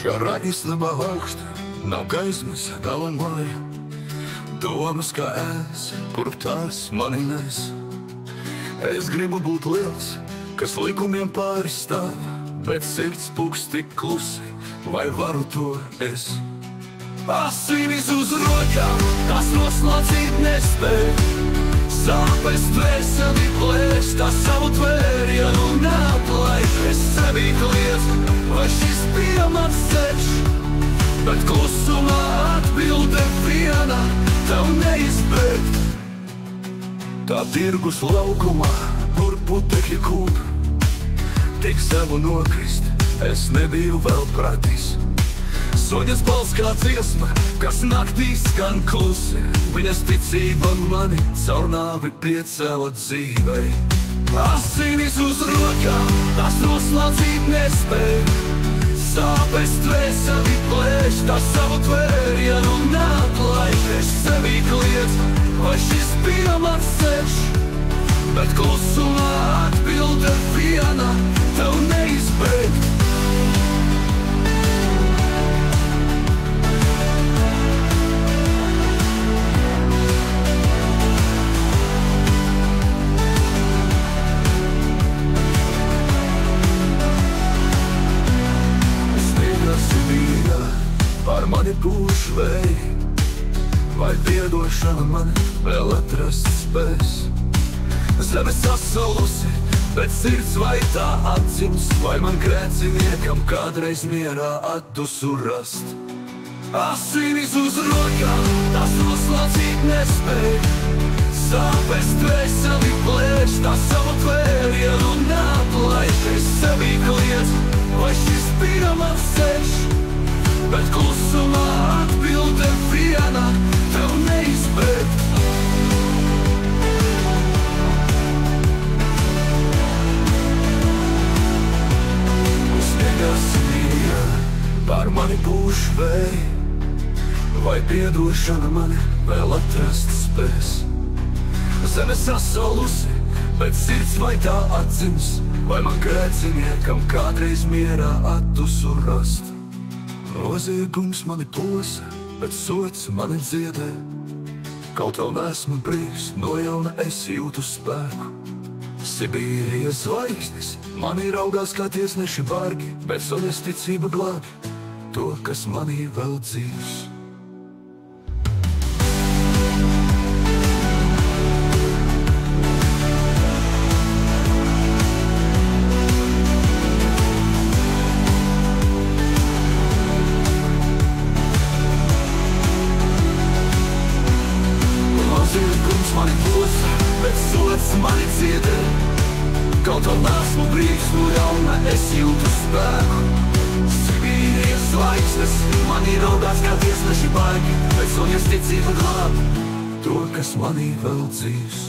Šā raņisnaba augsta, nav gaismas galamai, domas kā ēs, kurp tās mani nes. Es gribu būt liels, kas likumiem pāri stāv, bet sirds pūks tik klusi, vai varu to es? Asinis uz rokām, tas noslaucīt nespēj, sāpes dvēseli plēst, tā savu tvērienu neatlaid. Es sevi kliedzu, vai šis bija mans ceļš, bet klusumā atbilde viena, tev neizbēgt. Tā tirgus laukumā, kur putekļi kūp, tik zemu nokrist, es nebiju vēl pratis. Soņas balss kā dziesma, kas naktī skan klusi, viņas ticība mani caur nāvi piecēla dzīvei. Asinis uz rokām, tas noslaucīt nespēj, sāpes dvēseli plēš, tā savu tvērienu neatlaid. Es sevi kliedzu, vai šis bija mans ceļš, bet klusumā atbilde viena, tev neizbēgt. Par mani pūš vēji, vai piedošana man vēl atrast spēs. Zeme sasalusi, bet sirds vai tā atdzims, vai man grēciniekam kādreiz mierā atdusu rast. Asinis uz rokām, tas noslaucīt nespēj, sāpes dvēseli plēš, tā savu tvērienu neatlaid. Es sevi kliedzu, vai šis bija mans ceļš, bet klusumā atbilde viena, tev neizbēgt. Sniegās mīja, pār mani pūš vēji, vai piedošana mani vēl atrast spēs. Zeme sasalusi, bet sirds vai tā atdzims, vai man grēciniekam kādreiz mierā atdusu rast. Noziegums mani plosa, bet sots mani dziedē, kaut vēl neesmu brīvs, no jauna es jūtu spēku. Sibīrijas zvaigznes mani raugās kā tiesneši bargi, bet soļas ticība glābi to, kas manī vēl dzīvs. Noziegums mani plosa, bet sots mani dziedē, kaut vēl neesmu brīvs, no jauna es jūtu spēku. Sibīrijas zvaigznes mani raugās kā tiesneši baigi, bet soļas ticība glābi to, kas manī vēl dzīvs.